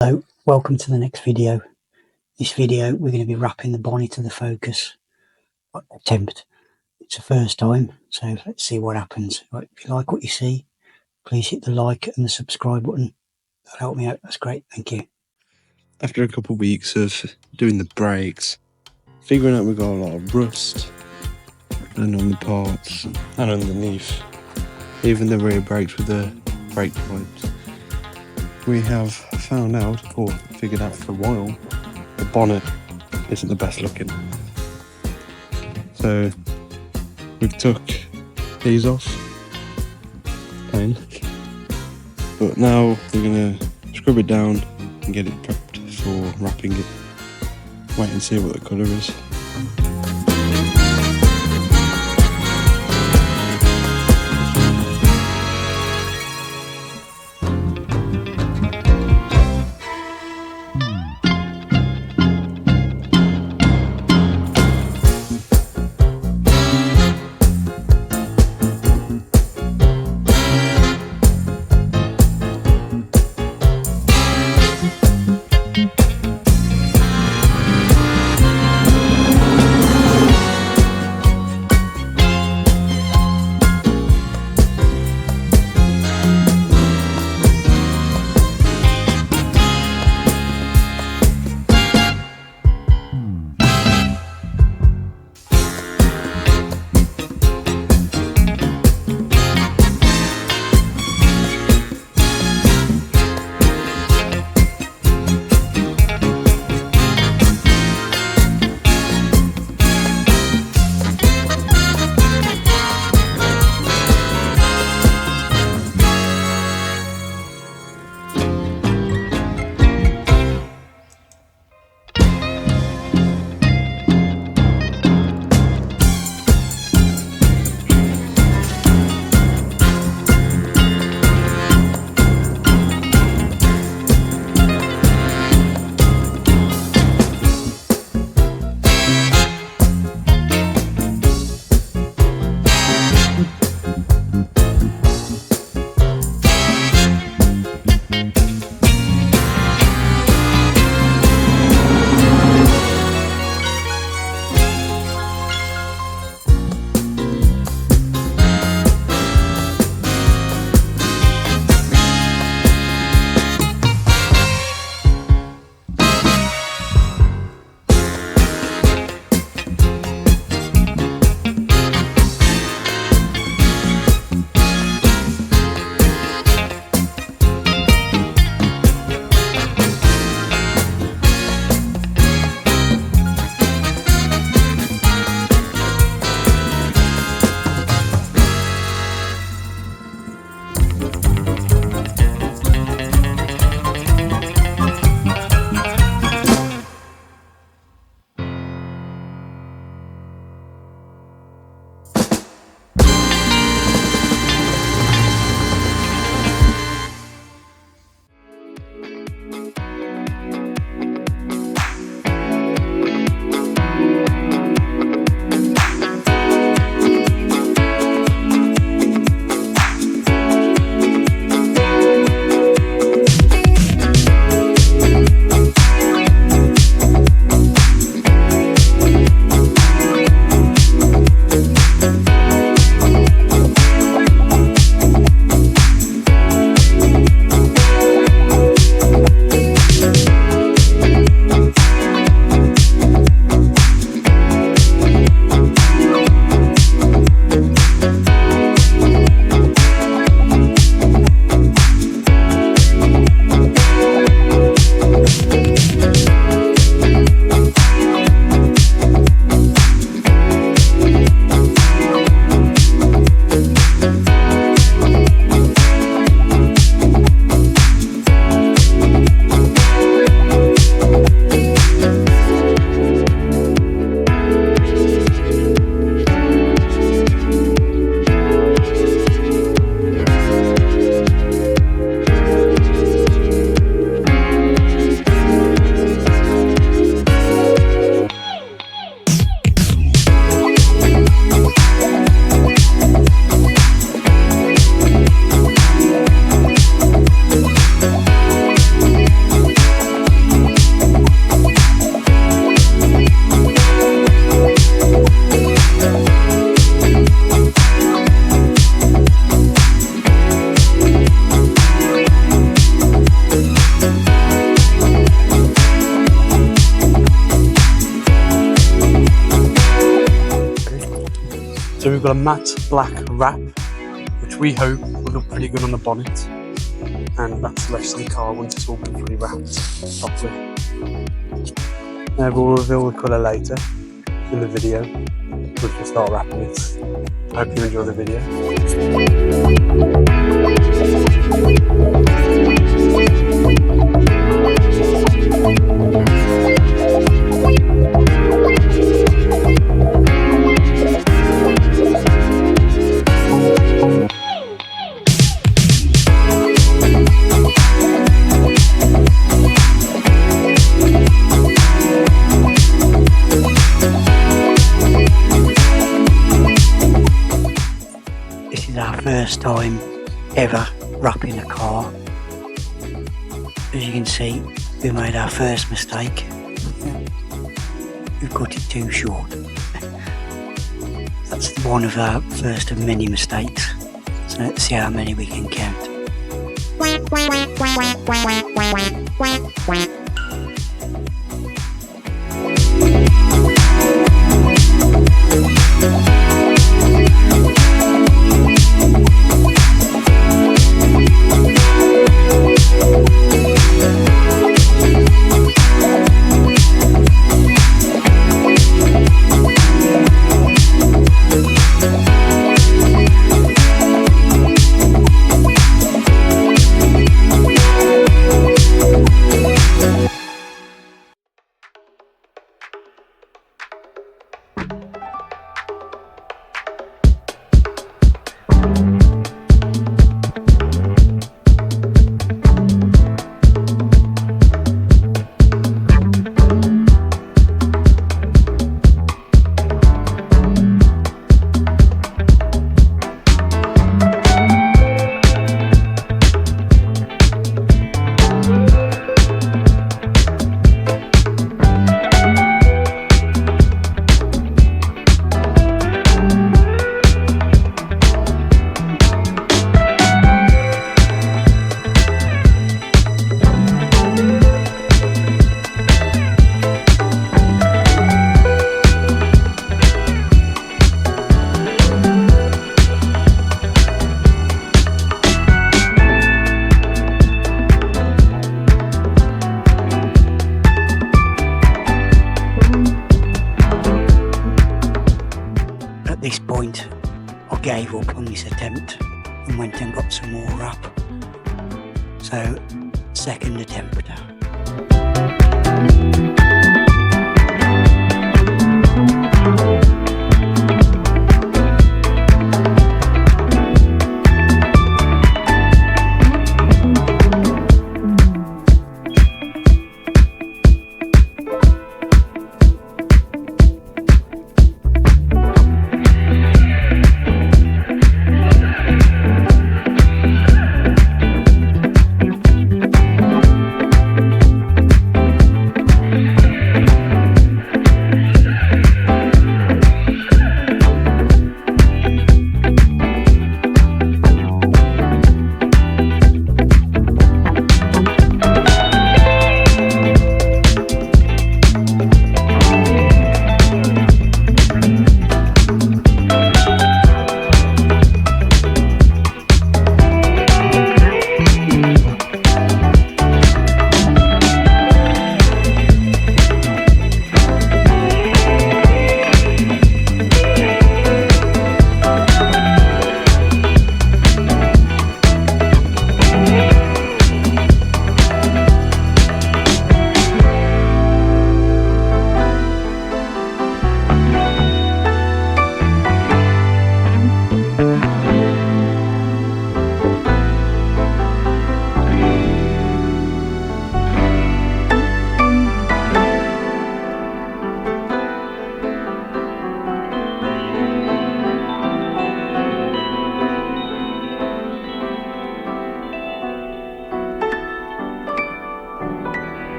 Hello, welcome to the next video. This video we're going to be wrapping the bonnet to the Focus attempt. It's the first time, so let's see what happens. Right, if you like what you see, please hit the like and the subscribe button. That'll help me out, that's great, thank you. After a couple of weeks of doing the brakes, figuring out we got a lot of rust and on the parts and underneath, even the rear brakes with the brake pipes, we have found out, or figured out for a while, the bonnet isn't the best looking. So we've took these off, plain, but now we're going to scrub it down and get it prepped for wrapping it. Wait and see what the colour is. we've got a matte black wrap, which we hope will look pretty good on the bonnet, and that's the rest of the car once it's all been fully wrapped properly. We'll reveal the colour later in the video. We'll just start wrapping it. I hope you enjoy the video. This is our first time ever wrapping a car. As you can see, we made our first mistake. We've cut it too short. That's one of our first of many mistakes. So let's see how many we can count. At this point, I gave up on this attempt and went and got some more wrap. So, second attempt.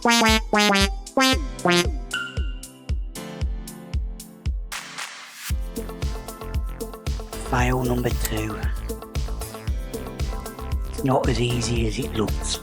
Fail number 2. It's not as easy as it looks.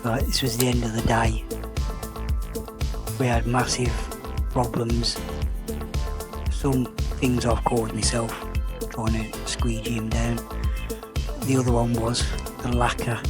Right, this was the end of the day. We had massive problems. Some things I've caused myself, trying to squeegee him down. The other one was the lacquer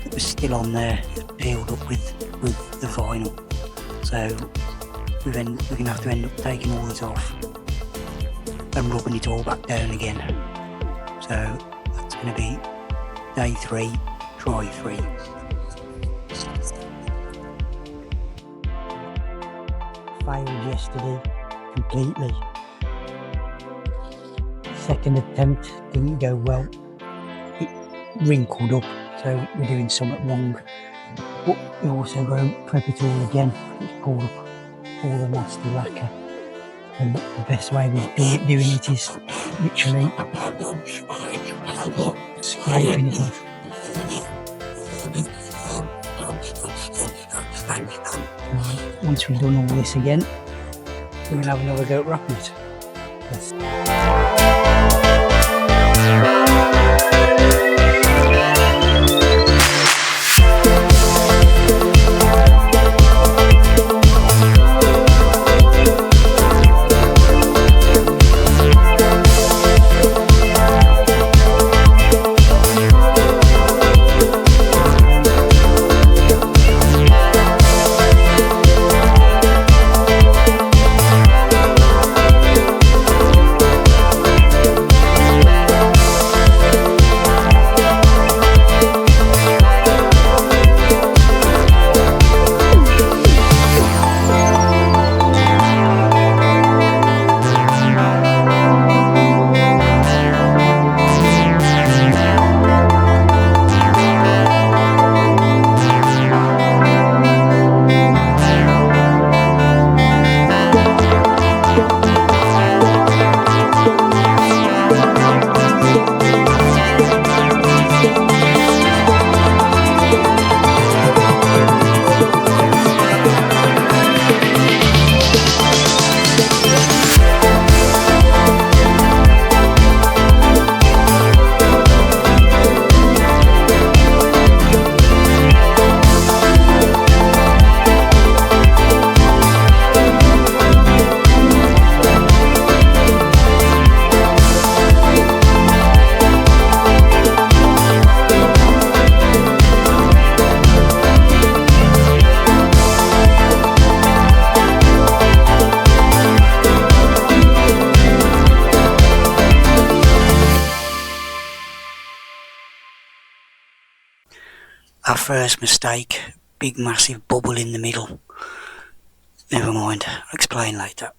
that was still on there, peeled up with the vinyl. So we're going to have to end up taking all this off and rubbing it all back down again. So that's going to be day 3, try 3. Failed yesterday completely. Second attempt didn't go well. It wrinkled up, so we're doing something wrong. But we also got to prep it all again. It's pulled up all the nasty lacquer. And the best way of doing it is literally scraping it off. Once we've done all this again, we're going to have another go at wrapping it. Our first mistake, big massive bubble in the middle. Never mind, I'll explain later.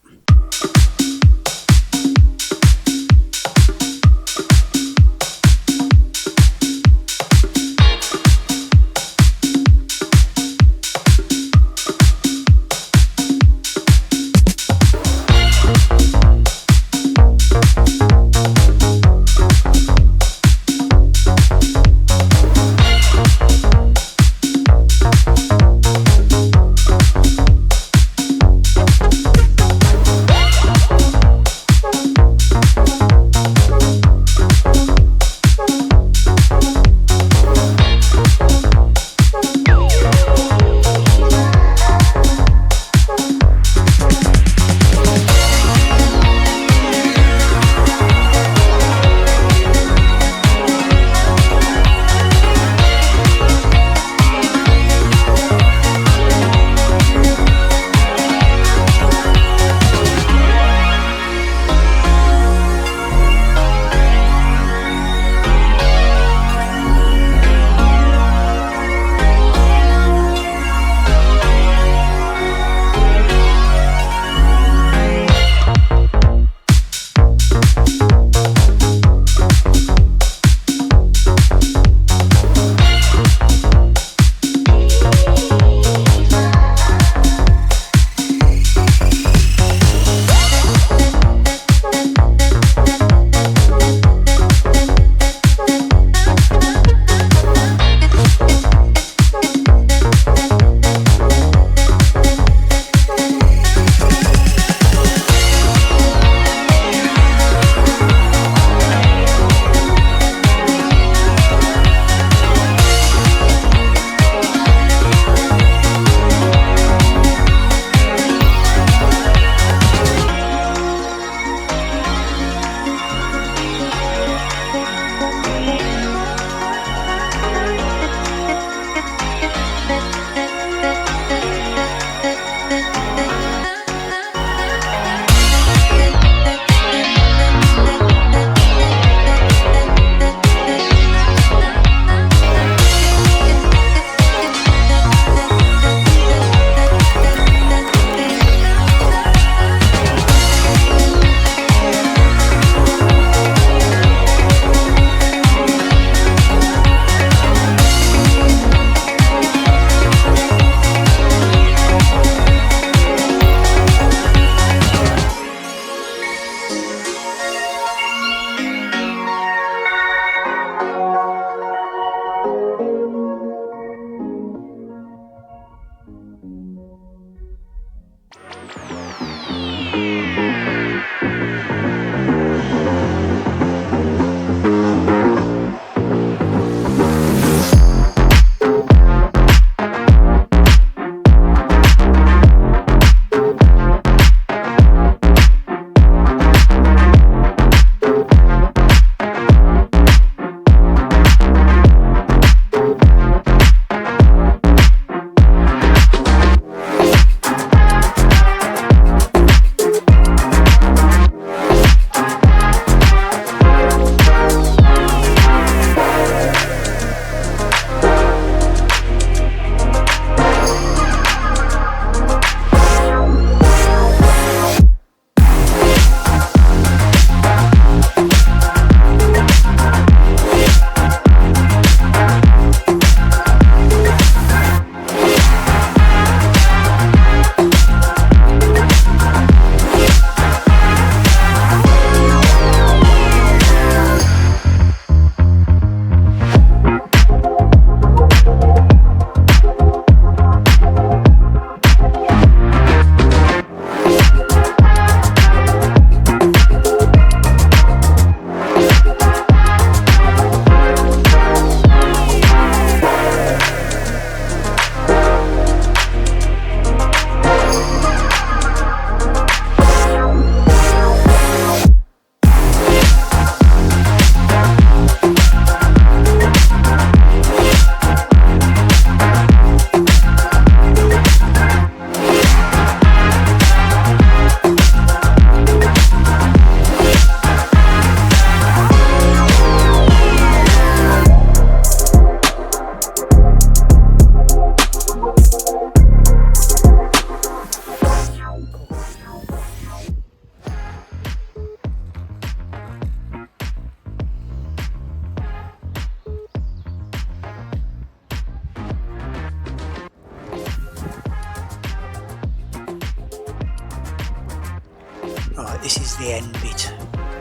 Right, this is the end bit.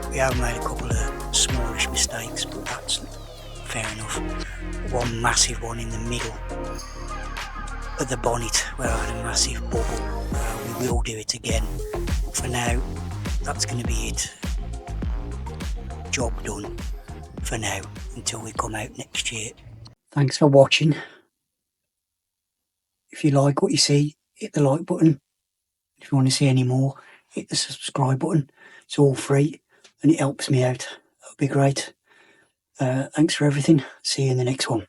We have made a couple of smallish mistakes, but that's fair enough. One massive one in the middle of the bonnet where I had a massive bubble. We will do it again. For now, that's going to be it. Job done for now until we come out next year. Thanks for watching. If you like what you see, hit the like button. If you want to see any more, hit the subscribe button. It's all free and it helps me out. That would be great. Thanks for everything. See you in the next one.